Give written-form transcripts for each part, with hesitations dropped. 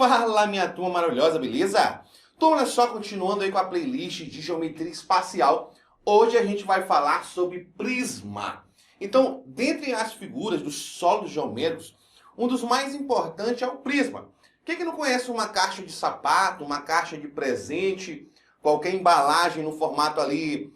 Fala, minha turma maravilhosa, beleza? Então, olha só, continuando aí com a playlist de geometria espacial, hoje a gente vai falar sobre prisma. Então, dentre as figuras dos sólidos geométricos, um dos mais importantes é o prisma. Quem que não conhece uma caixa de sapato, uma caixa de presente, qualquer embalagem no formato ali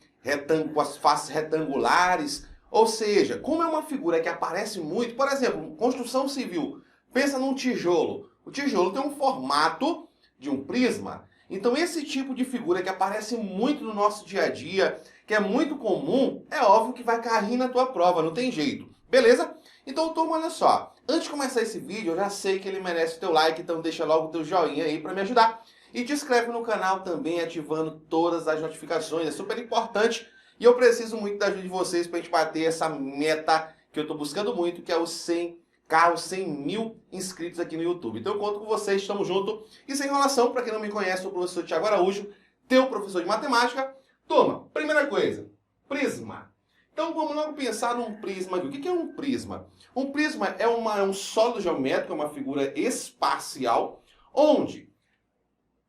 com as faces retangulares? Ou seja, como é uma figura que aparece muito, por exemplo, construção civil, pensa num tijolo. O tijolo tem um formato de um prisma. Então esse tipo de figura que aparece muito no nosso dia a dia, que é muito comum, é óbvio que vai cair na tua prova, não tem jeito. Beleza? Então, turma, olha só. Antes de começar esse vídeo, eu já sei que ele merece o teu like, então deixa logo o teu joinha aí para me ajudar. E te inscreve no canal também, ativando todas as notificações. É super importante. E eu preciso muito da ajuda de vocês para a gente bater essa meta que eu estou buscando muito, que é os 100 mil inscritos aqui no YouTube. Então eu conto com vocês, estamos juntos. E sem enrolação, para quem não me conhece, eu sou o professor Thiago Araújo, teu professor de matemática. Turma, primeira coisa, prisma. Então vamos logo pensar num prisma aqui. O que é um prisma? Um prisma é um sólido geométrico, é uma figura espacial, onde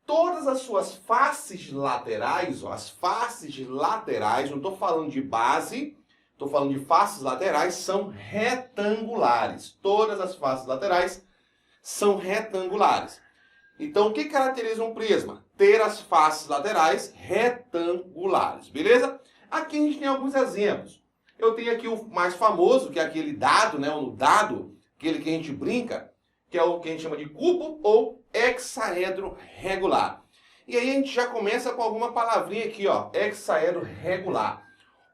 todas as suas faces laterais, ó, as faces laterais, não estou falando de base, estou falando de faces laterais, são retangulares. Todas as faces laterais são retangulares. Então, o que caracteriza um prisma? Ter as faces laterais retangulares, beleza? Aqui a gente tem alguns exemplos. Eu tenho aqui o mais famoso, que é aquele dado, né? O dado, aquele que a gente brinca, que é o que a gente chama de cubo ou hexaedro regular. E aí a gente já começa com alguma palavrinha aqui, ó, hexaedro regular.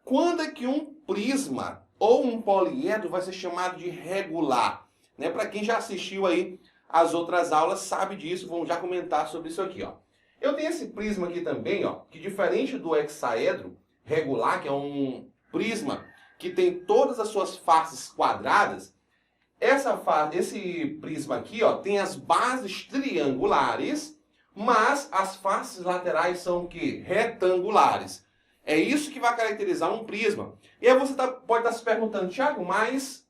Quando é que um prisma ou um poliedro vai ser chamado de regular? Né? Para quem já assistiu aí as outras aulas sabe disso, vamos já comentar sobre isso aqui, ó. Eu tenho esse prisma aqui também, ó, que diferente do hexaedro regular, que é um prisma que tem todas as suas faces quadradas, esse prisma aqui, ó, tem as bases triangulares, mas as faces laterais são o quê? Retangulares. É isso que vai caracterizar um prisma. E aí você pode estar se perguntando, Thiago, mas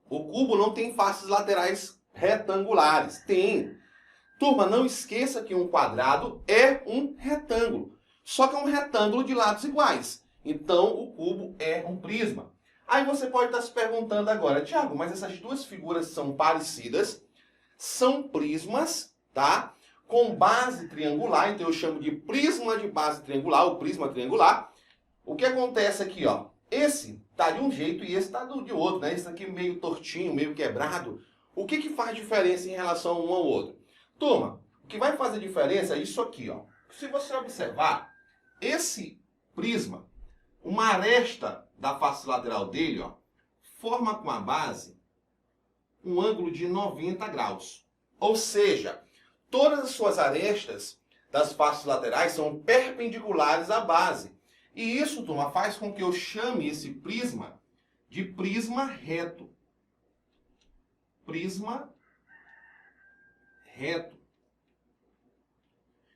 o cubo não tem faces laterais retangulares. Tem. Turma, não esqueça que um quadrado é um retângulo. Só que é um retângulo de lados iguais. Então, o cubo é um prisma. Aí você pode estar se perguntando agora, Thiago, mas essas duas figuras são parecidas, são prismas, tá? Com base triangular, então eu chamo de prisma de base triangular, o prisma triangular. O que acontece aqui, ó? Esse tá de um jeito e esse tá de outro, né? Esse aqui meio tortinho, meio quebrado. O que faz diferença em relação um ao outro? Turma, o que vai fazer diferença é isso aqui, ó. Se você observar, esse prisma, uma aresta da face lateral dele, ó, forma com a base um ângulo de 90 graus. Ou seja, todas as suas arestas das faces laterais são perpendiculares à base. E isso, turma, faz com que eu chame esse prisma de prisma reto. Prisma reto.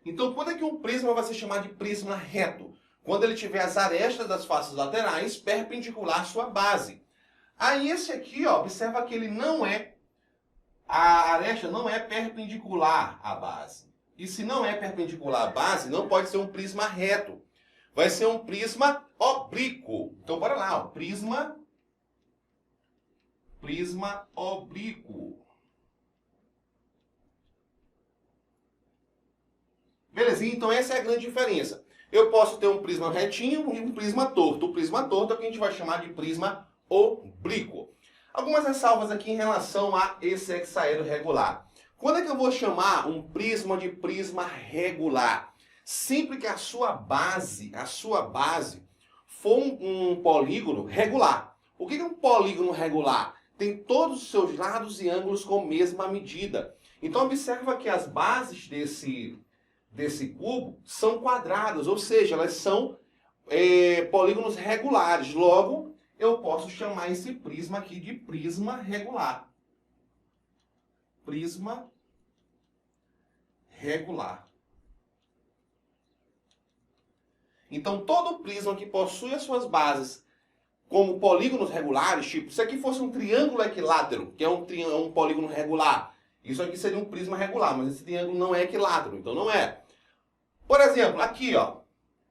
Então, quando é que um prisma vai ser chamado de prisma reto? Quando ele tiver as arestas das faces laterais perpendicular à sua base. Aí esse aqui, ó, observa que ele não é, a aresta não é perpendicular à base. E se não é perpendicular à base, não pode ser um prisma reto. Vai ser um prisma oblíquo. Então, bora lá, ó, prisma oblíquo. Belezinha? Então essa é a grande diferença. Eu posso ter um prisma retinho e um prisma torto. O prisma torto é o que a gente vai chamar de prisma oblíquo. Algumas ressalvas aqui em relação a esse hexaedro regular. Quando é que eu vou chamar um prisma de prisma regular? Sempre que a sua base for um polígono regular. O que é um polígono regular? Tem todos os seus lados e ângulos com a mesma medida. Então observa que as bases desse cubo são quadradas, ou seja, elas são polígonos regulares. Logo, eu posso chamar esse prisma aqui de prisma regular. Prisma regular. Então, todo prisma que possui as suas bases como polígonos regulares, tipo, se aqui fosse um triângulo equilátero, que é um polígono regular, Isso aqui seria um prisma regular, mas esse triângulo não é equilátero, então não é. Por exemplo, aqui, ó,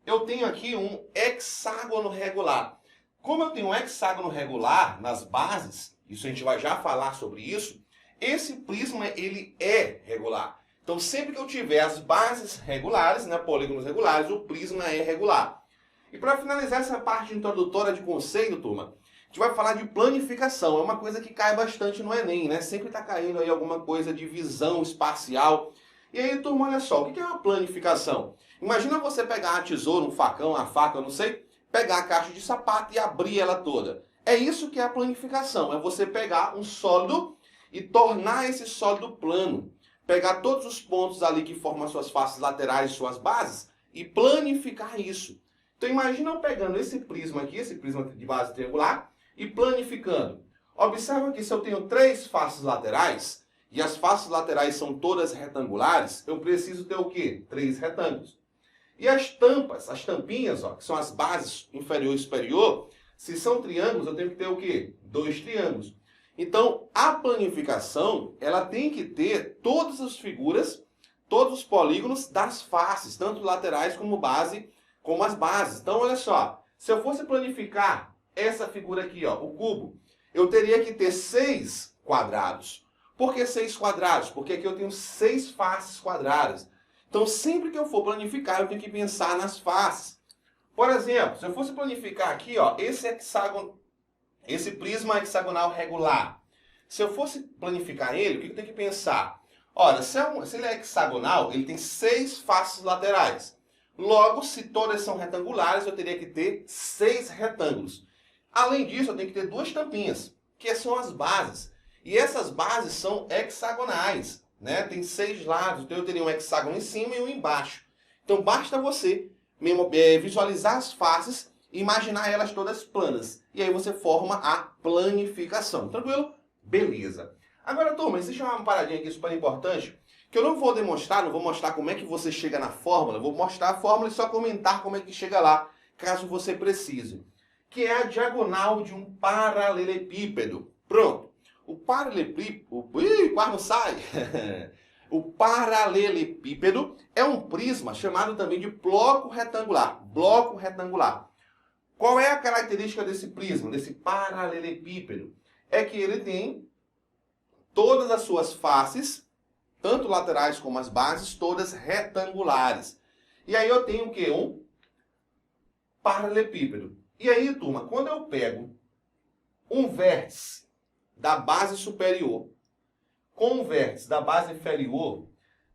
eu tenho aqui um hexágono regular. Como eu tenho um hexágono regular nas bases, isso a gente vai já falar sobre isso, esse prisma ele é regular. Então sempre que eu tiver as bases regulares, né, polígonos regulares, o prisma é regular. E para finalizar essa parte introdutória de conceito, turma, a gente vai falar de planificação. É uma coisa que cai bastante no Enem, né? Sempre está caindo aí alguma coisa de visão espacial. E aí, turma, olha só, o que é uma planificação? Imagina você pegar a tesoura, um facão, a faca, eu não sei, pegar a caixa de sapato e abrir ela toda. É isso que é a planificação, é você pegar um sólido e tornar esse sólido plano. Pegar todos os pontos ali que formam as suas faces laterais, suas bases, e planificar isso. Então imagina eu pegando esse prisma aqui, esse prisma de base triangular, e planificando. Observa que se eu tenho 3 faces laterais, e as faces laterais são todas retangulares, eu preciso ter o quê? 3 retângulos. E as tampas, as tampinhas, ó, que são as bases inferior e superior, se são triângulos, eu tenho que ter o quê? 2 triângulos. Então, a planificação, ela tem que ter todas as figuras, todos os polígonos das faces, tanto laterais como base, como as bases. Então, olha só, se eu fosse planificar essa figura aqui, ó, o cubo, eu teria que ter 6 quadrados. Por que 6 quadrados? Porque aqui eu tenho 6 faces quadradas. Então, sempre que eu for planificar, eu tenho que pensar nas faces. Por exemplo, se eu fosse planificar aqui, ó, esse hexágono, esse prisma hexagonal regular. Se eu fosse planificar ele, o que eu tenho que pensar? Olha, se ele é hexagonal, ele tem 6 faces laterais. Logo, se todas são retangulares, eu teria que ter 6 retângulos. Além disso, eu tenho que ter 2 tampinhas, que são as bases. E essas bases são hexagonais, né? Tem 6 lados, então eu teria um hexágono em cima e um embaixo. Então, basta você visualizar as faces e imaginar elas todas planas. E aí você forma a planificação. Tranquilo? Beleza. Agora, turma, existe uma paradinha aqui super importante, que eu não vou demonstrar, não vou mostrar como é que você chega na fórmula, vou mostrar a fórmula e só comentar como é que chega lá, caso você precise. Que é a diagonal de um paralelepípedo. Pronto. O paralelepípedo... quase não sai! O paralelepípedo é um prisma chamado também de bloco retangular. Bloco retangular. Qual é a característica desse prisma, desse paralelepípedo? É que ele tem todas as suas faces, tanto laterais como as bases, todas retangulares. E aí eu tenho o quê? Um paralelepípedo. E aí, turma, quando eu pego um vértice da base superior com um vértice da base inferior,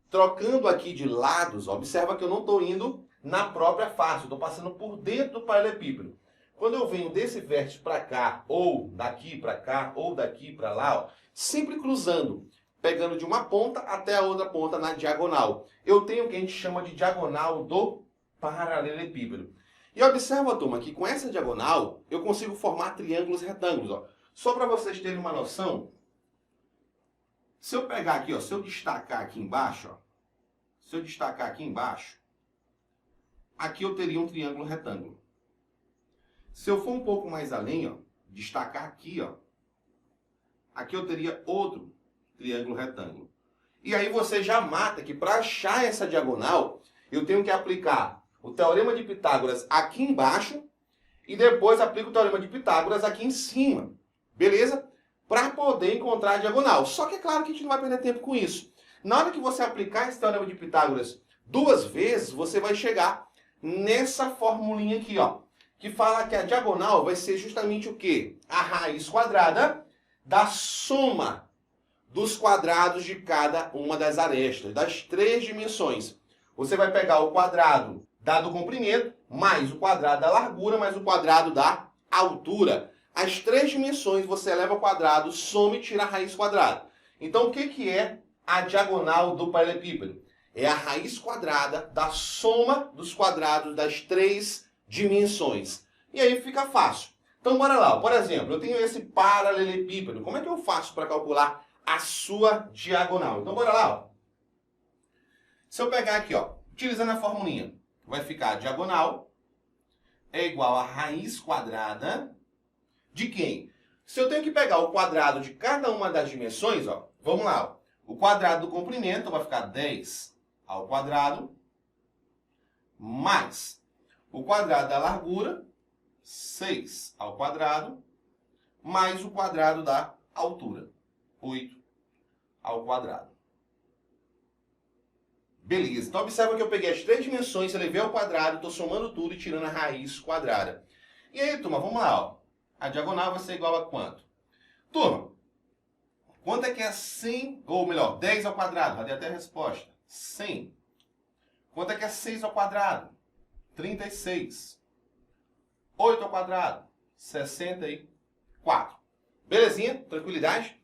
trocando aqui de lados, observa que eu não estou indo na própria face, eu estou passando por dentro do paralelepípedo. Quando eu venho desse vértice para cá, ou daqui para cá, ou daqui para lá, ó, sempre cruzando, pegando de uma ponta até a outra ponta na diagonal. Eu tenho o que a gente chama de diagonal do paralelepípedo. E observa, turma, que com essa diagonal eu consigo formar triângulos retângulos. Ó. Só para vocês terem uma noção, se eu pegar aqui, ó, se eu destacar aqui embaixo, ó, se eu destacar aqui embaixo, aqui eu teria um triângulo retângulo. Se eu for um pouco mais além, ó, destacar aqui, ó, aqui eu teria outro triângulo retângulo. E aí você já mata que para achar essa diagonal, eu tenho que aplicar o Teorema de Pitágoras aqui embaixo e depois aplico o Teorema de Pitágoras aqui em cima. Beleza? Para poder encontrar a diagonal. Só que é claro que a gente não vai perder tempo com isso. Na hora que você aplicar esse Teorema de Pitágoras 2 vezes, você vai chegar nessa formulinha aqui, ó, que fala que a diagonal vai ser justamente o quê? A raiz quadrada da soma dos quadrados de cada uma das arestas, das 3 dimensões. Você vai pegar o quadrado do comprimento, mais o quadrado da largura, mais o quadrado da altura. As 3 dimensões você eleva ao quadrado, soma e tira a raiz quadrada. Então, o que é a diagonal do paralelepípedo? É a raiz quadrada da soma dos quadrados das 3 dimensões. E aí fica fácil. Então, bora lá. Por exemplo, eu tenho esse paralelepípedo. Como é que eu faço para calcular a sua diagonal? Então, bora lá. Ó. Se eu pegar aqui, ó, utilizando a formulinha, vai ficar a diagonal é igual a raiz quadrada de quem? Se eu tenho que pegar o quadrado de cada uma das dimensões, ó, vamos lá. Ó. O quadrado do comprimento vai ficar 10 ao quadrado, mais o quadrado da largura, 6 ao quadrado, mais o quadrado da altura, 8 ao quadrado. Beleza, então observa que eu peguei as três dimensões, elevei ao quadrado, estou somando tudo e tirando a raiz quadrada. E aí, turma, vamos lá, ó. A diagonal vai ser igual a quanto? Turma, quanto é que é 100, ou melhor, 10 ao quadrado? Já dei até a resposta. 100. Quanto é que é 6 ao quadrado? 36. 8 ao quadrado? 64. Belezinha? Tranquilidade?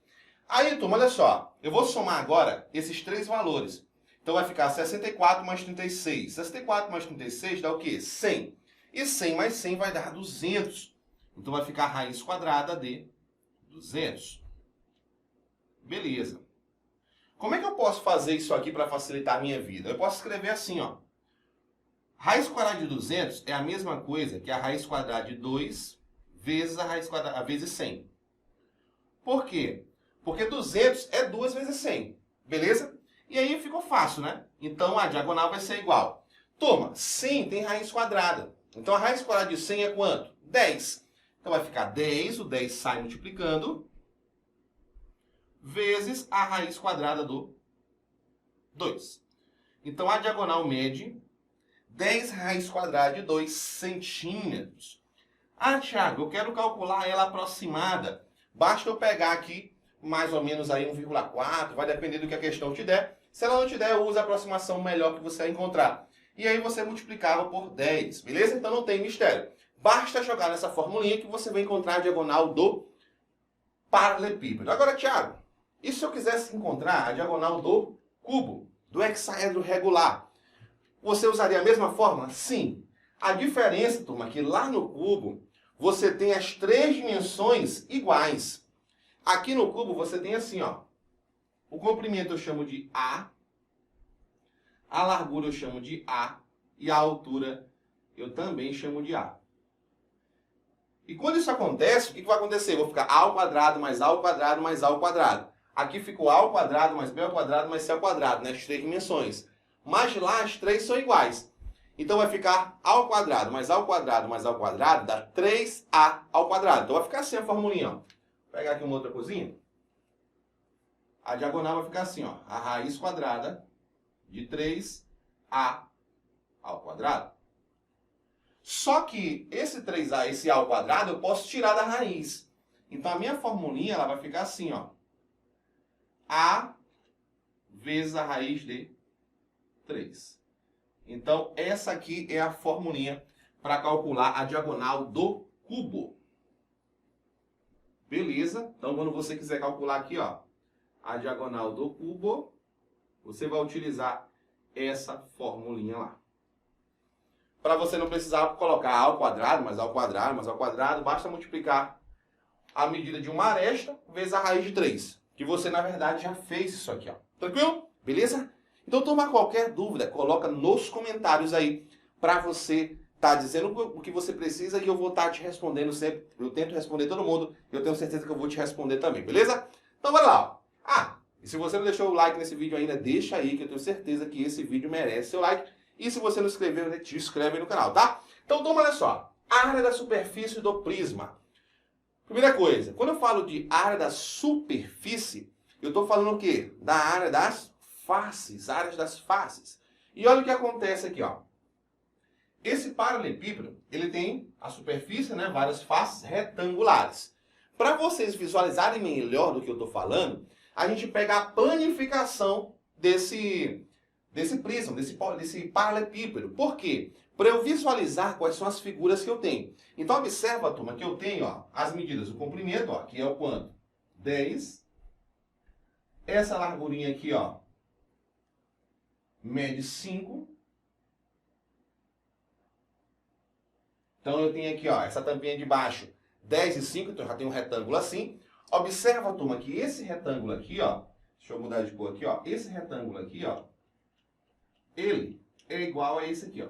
Aí, turma, olha só. Eu vou somar agora esses três valores. Então vai ficar 64 mais 36. 64 mais 36 dá o quê? 100. E 100 mais 100 vai dar 200. Então vai ficar a raiz quadrada de 200. Beleza. Como é que eu posso fazer isso aqui para facilitar a minha vida? Eu posso escrever assim, ó. Raiz quadrada de 200 é a mesma coisa que a raiz quadrada de 2 vezes a raiz quadrada vezes 100. Por quê? Porque 200 é 2 vezes 100. Beleza? E aí ficou fácil, né? Então a diagonal vai ser igual. Toma, 100 tem raiz quadrada. Então a raiz quadrada de 100 é quanto? 10. Então vai ficar 10, o 10 sai multiplicando, vezes a raiz quadrada do 2. Então a diagonal mede 10 raiz quadrada de 2 centímetros. Ah, Thiago, eu quero calcular ela aproximada. Basta eu pegar aqui mais ou menos aí 1,4, vai depender do que a questão te der. Se ela não te der, usa a aproximação melhor que você vai encontrar. E aí você multiplicava por 10, beleza? Então não tem mistério. Basta jogar nessa formulinha que você vai encontrar a diagonal do paralelepípedo. Agora, Thiago, e se eu quisesse encontrar a diagonal do cubo, do hexaedro regular? Você usaria a mesma fórmula? Sim. A diferença, turma, é que lá no cubo você tem as três dimensões iguais. Aqui no cubo você tem assim, ó. O comprimento eu chamo de A, a largura eu chamo de A e a altura eu também chamo de A. E quando isso acontece, o que vai acontecer? Eu vou ficar A ao quadrado mais A ao quadrado mais A ao quadrado. Aqui ficou A ao quadrado mais B ao quadrado mais C ao quadrado, né? As três dimensões. Mas lá as três são iguais. Então vai ficar A ao quadrado mais A ao quadrado mais A ao quadrado dá 3A ao quadrado. Então vai ficar assim a formulinha, ó. Vou pegar aqui uma outra coisinha. A diagonal vai ficar assim, ó. A raiz quadrada de 3A ao quadrado. Só que esse 3A, esse A ao quadrado, eu posso tirar da raiz. Então a minha formulinha ela vai ficar assim, ó. A vezes a raiz de 3. Então essa aqui é a formulinha para calcular a diagonal do cubo. Beleza? Então quando você quiser calcular aqui, ó, a diagonal do cubo, você vai utilizar essa formulinha lá. Para você não precisar colocar A ao quadrado, mais A ao quadrado, mais A ao quadrado, basta multiplicar a medida de uma aresta vezes a raiz de 3. Que você, na verdade, já fez isso aqui, ó. Tranquilo? Beleza? Então, tomar qualquer dúvida, coloca nos comentários aí para você estar dizendo o que você precisa e eu vou estar te respondendo sempre. Eu tento responder todo mundo, eu tenho certeza que eu vou te responder também, beleza? Então, bora lá, ó. E se você não deixou o like nesse vídeo ainda, deixa aí que eu tenho certeza que esse vídeo merece seu like. E se você não se inscreveu, te inscreve aí no canal, tá? Então, olha só. Área da superfície do prisma. Primeira coisa, quando eu falo de área da superfície, eu estou falando o quê? Da área das faces, áreas das faces. E olha o que acontece aqui, ó. Esse paralelepípedo, ele tem a superfície, né, várias faces retangulares. Para vocês visualizarem melhor do que eu estou falando, a gente pega a planificação desse prisma, desse paralelepípedo. Por quê? Para eu visualizar quais são as figuras que eu tenho. Então observa, turma, que eu tenho, ó, as medidas do comprimento, ó, que é o quanto? 10. Essa largurinha aqui, ó, mede 5. Então eu tenho aqui, ó, essa tampinha de baixo, 10 e 5, então eu já tenho um retângulo assim. Observa, turma, que esse retângulo aqui, ó, deixa eu mudar de cor aqui, ó, esse retângulo aqui, ó, ele é igual a esse aqui, ó.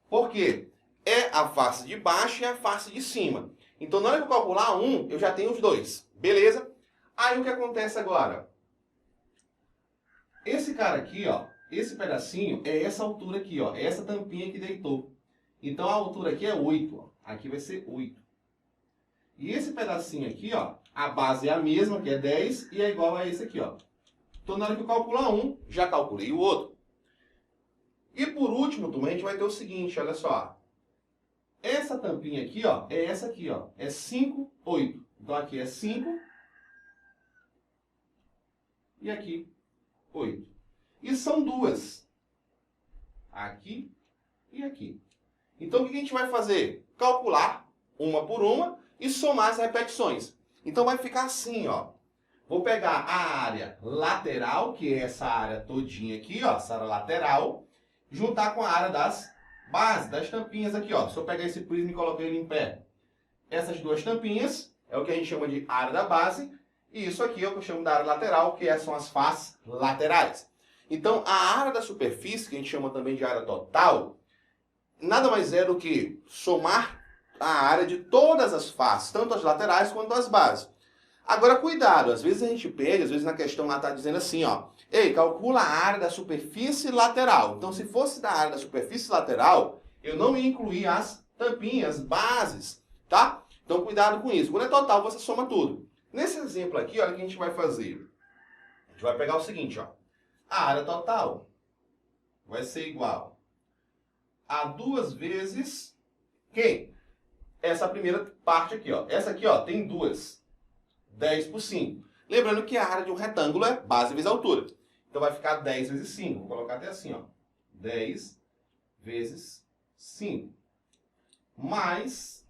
Por quê? É a face de baixo e a face de cima. Então, na hora que eu calcular um, eu já tenho os dois. Beleza? Aí o que acontece agora? Esse cara aqui, ó, esse pedacinho é essa altura aqui, ó, é essa tampinha que deitou. Então a altura aqui é 8, ó. Aqui vai ser 8. E esse pedacinho aqui, ó, a base é a mesma, que é 10, e é igual a esse aqui, ó. Então na hora que eu calcular um, já calculei o outro. E por último, turma, a gente vai ter o seguinte, olha só. Essa tampinha aqui, ó, é essa aqui, ó. É 5, 8. Então aqui é 5. E aqui, 8. E são duas. Aqui e aqui. Então o que a gente vai fazer? Calcular uma por uma e somar as repetições. Então vai ficar assim, ó. Vou pegar a área lateral, que é essa área todinha aqui, ó, essa área lateral, juntar com a área das bases, das tampinhas aqui, ó. Se eu pegar esse prisma e colocar ele em pé, essas duas tampinhas é o que a gente chama de área da base, e isso aqui é o que eu chamo da área lateral, que são as faces laterais. Então, a área da superfície, que a gente chama também de área total, nada mais é do que somar a área de todas as faces, tanto as laterais quanto as bases. Agora, cuidado, às vezes a gente pega, às vezes na questão lá está dizendo assim, ó, ei, calcula a área da superfície lateral. Então, se fosse da área da superfície lateral, eu não ia incluir as tampinhas, bases, tá? Então, cuidado com isso. Quando é total, você soma tudo. Nesse exemplo aqui, olha o que a gente vai fazer. A gente vai pegar o seguinte, ó. A área total vai ser igual a 2 vezes quem? Essa primeira parte aqui, ó. Essa aqui, ó, tem duas. 10 por 5. Lembrando que a área de um retângulo é base vezes altura. Então vai ficar 10 vezes 5. Vou colocar até assim, ó. 10 vezes 5. Mais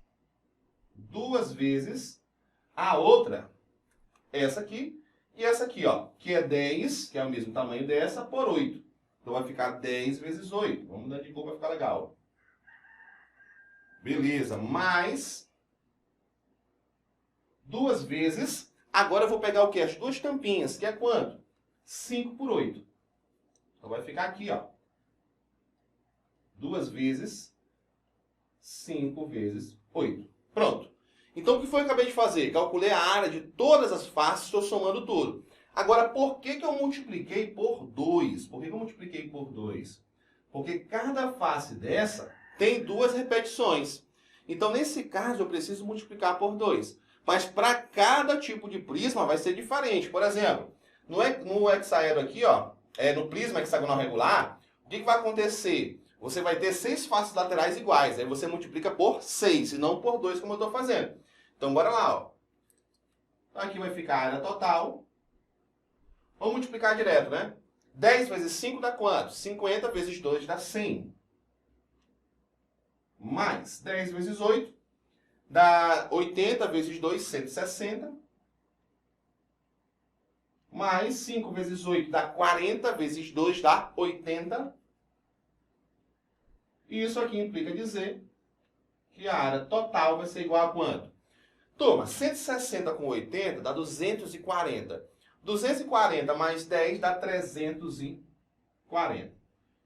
2 vezes a outra, essa aqui, e essa aqui, ó, que é 10, que é o mesmo tamanho dessa, por 8. Então vai ficar 10 vezes 8. Vamos mudar de cor para ficar legal. Beleza, mais 2 vezes, agora eu vou pegar o quê? As duas tampinhas, que é quanto? 5 por 8. Então vai ficar aqui, ó. 2 vezes 5 vezes 8. Pronto. Então o que foi que eu acabei de fazer? Calculei a área de todas as faces, estou somando tudo. Agora, por que eu multipliquei por 2? Por que eu multipliquei por 2? Porque cada face dessa tem duas repetições. Então, nesse caso, eu preciso multiplicar por 2. Mas para cada tipo de prisma vai ser diferente. Por exemplo, no hexaedro aqui, ó, no prisma hexagonal regular, o que vai acontecer? Você vai ter 6 faces laterais iguais. Aí você multiplica por 6 e não por 2, como eu estou fazendo. Então, bora lá, ó. Aqui vai ficar a área total. Vamos multiplicar direto, né? 10 vezes 5 dá quanto? 50 vezes 2 dá 100. Mais 10 vezes 8 dá 80 vezes 2, 160. Mais 5 vezes 8 dá 40 vezes 2 dá 80. E isso aqui implica dizer que a área total vai ser igual a quanto? Turma, 160 com 80 dá 240. 240 mais 10 dá 340.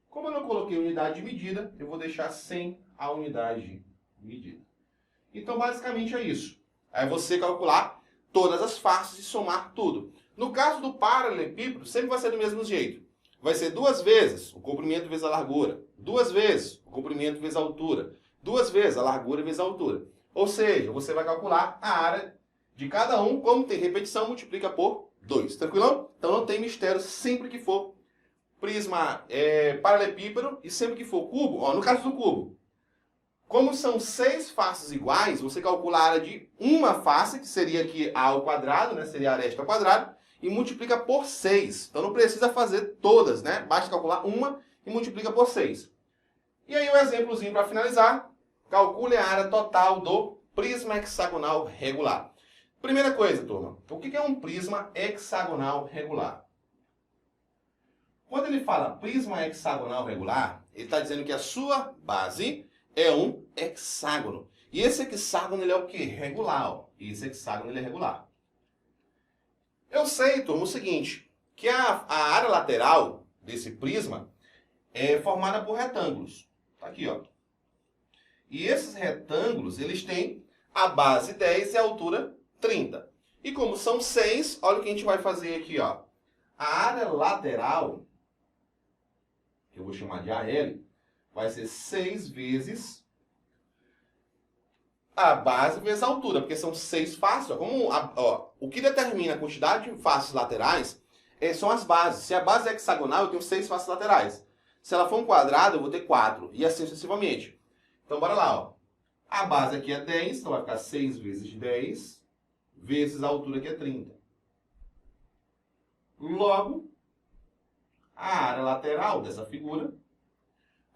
Como eu não coloquei unidade de medida, eu vou deixar sem a unidade de medida. Então, basicamente é isso. Aí você calcular todas as faces e somar tudo. No caso do paralelepípedo, sempre vai ser do mesmo jeito. Vai ser 2 vezes o comprimento vezes a largura. 2 vezes o comprimento vezes a altura. 2 vezes a largura vezes a altura. Ou seja, você vai calcular a área de cada um. Como tem repetição, multiplica por 2. Tranquilão? Então não tem mistério sempre que for prisma paralelepípedo e sempre que for cubo. Ó, no caso do cubo, como são 6 faces iguais, você calcula a área de uma face, que seria aqui a ao quadrado, né? Seria a aresta ao quadrado, e multiplica por 6. Então não precisa fazer todas, né? Basta calcular uma e multiplica por 6. E aí um exemplozinho para finalizar. Calcule a área total do prisma hexagonal regular. Primeira coisa, turma. O que é um prisma hexagonal regular? Quando ele fala prisma hexagonal regular, ele está dizendo que a sua base é um hexágono. E esse hexágono ele é o quê? Regular. Ó. Esse hexágono ele é regular. Eu sei, turma, o seguinte, que a área lateral desse prisma é formada por retângulos. Tá aqui, ó. E esses retângulos, eles têm a base 10 e a altura 30. E como são 6, olha o que a gente vai fazer aqui, ó. A área lateral, que eu vou chamar de AL, vai ser 6 vezes a base vezes a altura, porque são 6 faces. O que determina a quantidade de faces laterais são as bases. Se a base é hexagonal, eu tenho 6 faces laterais. Se ela for um quadrado, eu vou ter 4, e assim sucessivamente. Então, bora lá, ó. A base aqui é 10, então vai ficar 6 vezes 10, vezes a altura que é 30. Logo, a área lateral dessa figura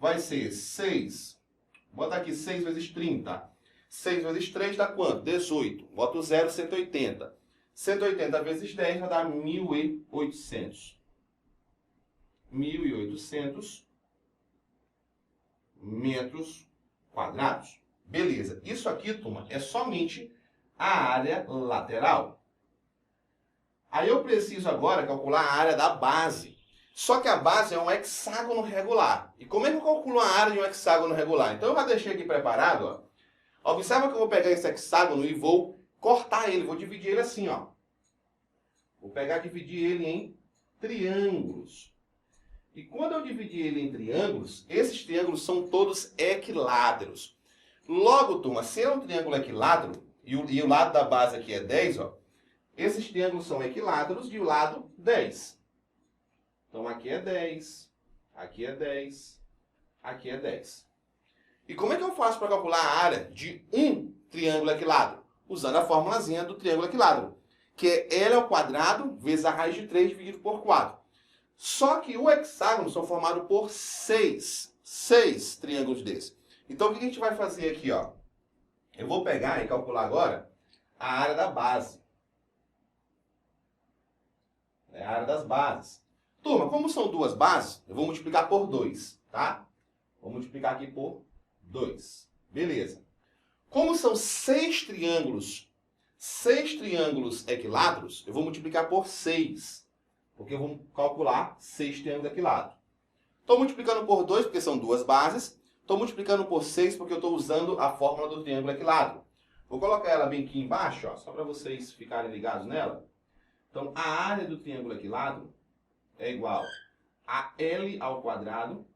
vai ser 6. Bota aqui 6 vezes 30. 6 vezes 3 dá quanto? 18. Bota o 0, 180. 180 vezes 10 vai dar 1.800. 1.800 metros quadrados. Beleza. Isso aqui, turma, é somente a área lateral. Aí eu preciso agora calcular a área da base. Só que a base é um hexágono regular. E como é que eu calculo a área de um hexágono regular? Então eu já deixei aqui preparado, ó. Observa que eu vou pegar esse hexágono e vou cortar ele, vou dividir ele assim, ó. Vou pegar e dividir ele em triângulos. E quando eu dividir ele em triângulos, esses triângulos são todos equiláteros. Logo, turma, se é um triângulo equilátero, e o lado da base aqui é 10, ó, esses triângulos são equiláteros e o lado 10. Então aqui é 10, aqui é 10, aqui é 10. E como é que eu faço para calcular a área de um triângulo equilátero? Usando a formulazinha do triângulo equilátero, que é L ao quadrado vezes a raiz de 3 dividido por 4. Só que o hexágono são formados por 6 triângulos desses. Então o que a gente vai fazer aqui, ó? Eu vou pegar e calcular agora a área da base. É a área das bases. Turma, como são duas bases, eu vou multiplicar por 2, tá? Vou multiplicar aqui por 2. Beleza. Como são 6 triângulos equiláteros, eu vou multiplicar por 6. Porque vamos calcular 6 triângulos equiláteros. Estou multiplicando por 2 porque são duas bases. Estou multiplicando por 6 porque eu estou usando a fórmula do triângulo equilátero. Vou colocar ela bem aqui embaixo, ó, só para vocês ficarem ligados nela. Então, a área do triângulo equilátero é igual a L ao quadrado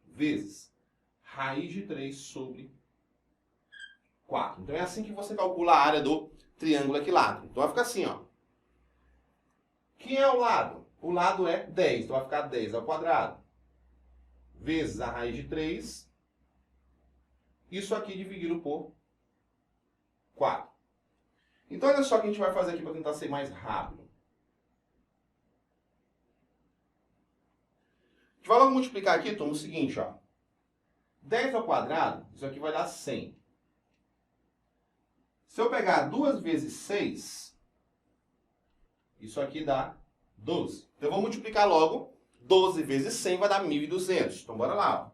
vezes raiz de 3 sobre 4. Então, é assim que você calcula a área do triângulo equilátero. Então, vai ficar assim, ó. Quem é o lado? O lado é 10, então vai ficar 10 ao quadrado vezes a raiz de 3. Isso aqui dividido por 4. Então, olha só o que a gente vai fazer aqui para tentar ser mais rápido. A gente vai logo multiplicar aqui, turma, o seguinte, ó. 10 ao quadrado, isso aqui vai dar 100. Se eu pegar 2 vezes 6, isso aqui dá 12. Então, eu vou multiplicar logo. 12 vezes 100 vai dar 1.200. Então, bora lá. Ó.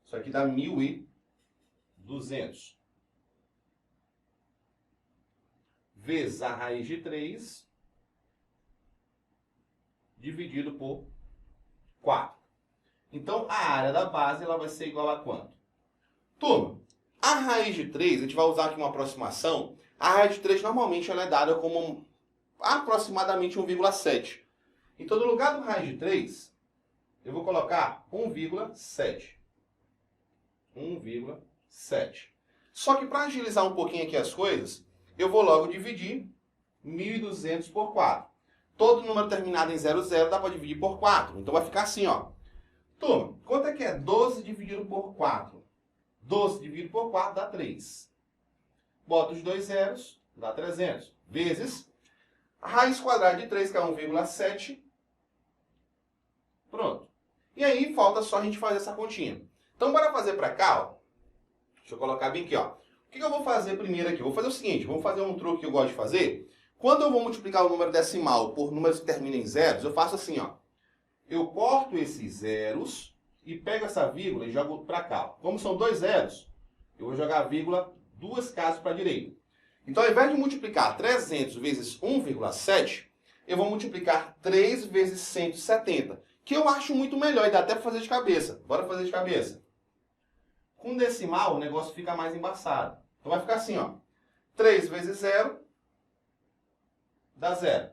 Isso aqui dá 1.200. Vezes a raiz de 3 dividido por 4. Então, a área da base ela vai ser igual a quanto? Turma, a raiz de 3, a gente vai usar aqui uma aproximação. A raiz de 3 normalmente ela é dada como aproximadamente 1,7. Então, no lugar do raiz de 3, eu vou colocar 1,7. 1,7. Só que para agilizar um pouquinho aqui as coisas, eu vou logo dividir 1.200 por 4. Todo número terminado em 00 dá para dividir por 4. Então vai ficar assim, ó. Turma, quanto é que é 12 dividido por 4? 12 dividido por 4 dá 3. Bota os dois zeros, dá 300. Vezes a raiz quadrada de 3, que é 1,7. Pronto. E aí falta só a gente fazer essa continha. Então bora fazer para cá, ó. Deixa eu colocar bem aqui, ó. O que eu vou fazer primeiro aqui? Eu vou fazer o seguinte, vamos fazer um truque que eu gosto de fazer. Quando eu vou multiplicar o número decimal por números que terminam em zeros, eu faço assim, ó. Eu corto esses zeros e pego essa vírgula e jogo para cá. Como são dois zeros, eu vou jogar a vírgula duas casas para a direita. Então, ao invés de multiplicar 300 vezes 1,7, eu vou multiplicar 3 vezes 170, que eu acho muito melhor e dá até para fazer de cabeça. Bora fazer de cabeça. Com decimal, o negócio fica mais embaçado. Então, vai ficar assim, ó. 3 vezes 0 dá 0.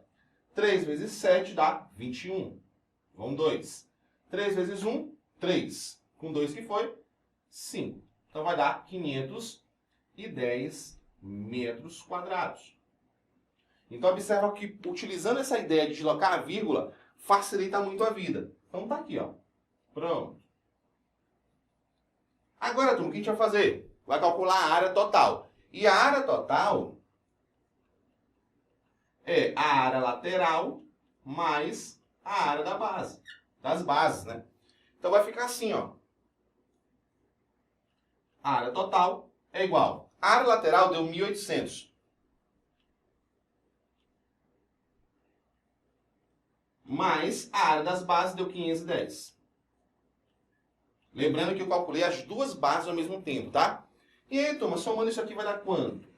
3 vezes 7 dá 21. Vão 2. 3 vezes 1, 3. Com 2 que foi? 5. Então vai dar 510 metros quadrados. Então observa que utilizando essa ideia de deslocar a vírgula, facilita muito a vida. Então tá aqui, ó. Pronto. Agora, turma, o que a gente vai fazer? Vai calcular a área total. E a área total é a área lateral mais a área da base. Das bases, né? Então vai ficar assim, ó. A área total é igual. A área lateral deu 1.800. Mais a área das bases deu 510. Lembrando que eu calculei as duas bases ao mesmo tempo, tá? E aí, turma, somando isso aqui vai dar quanto?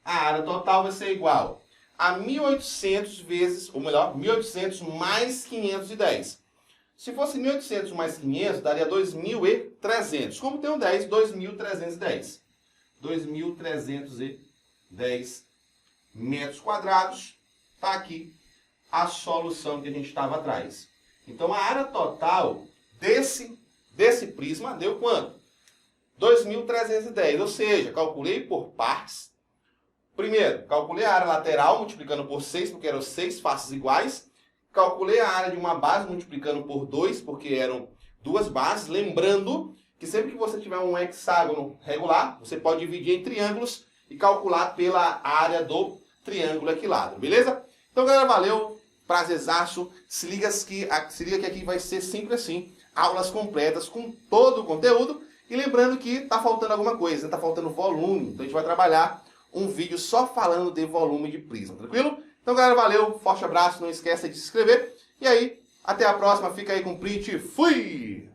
A área total vai ser igual a 1.800 vezes, ou melhor, 1.800 mais 510. Se fosse 1.800 mais 500, daria 2.300. Como tem um 10, 2.310. 2.310 metros quadrados. Está aqui a solução que a gente estava atrás. Então, a área total desse prisma deu quanto? 2.310. Ou seja, calculei por partes. Primeiro, calculei a área lateral multiplicando por 6, porque eram 6 faces iguais. Calculei a área de uma base multiplicando por 2, porque eram duas bases. Lembrando que sempre que você tiver um hexágono regular, você pode dividir em triângulos e calcular pela área do triângulo equilátero, beleza? Então, galera, valeu. Prazerzaço. Se liga que aqui vai ser sempre assim. Aulas completas com todo o conteúdo. E lembrando que está faltando alguma coisa, está faltando volume. Então, a gente vai trabalhar um vídeo só falando de volume de prisma, tranquilo? Então, galera, valeu, forte abraço, não esqueça de se inscrever. E aí, até a próxima, fica aí com o print, fui!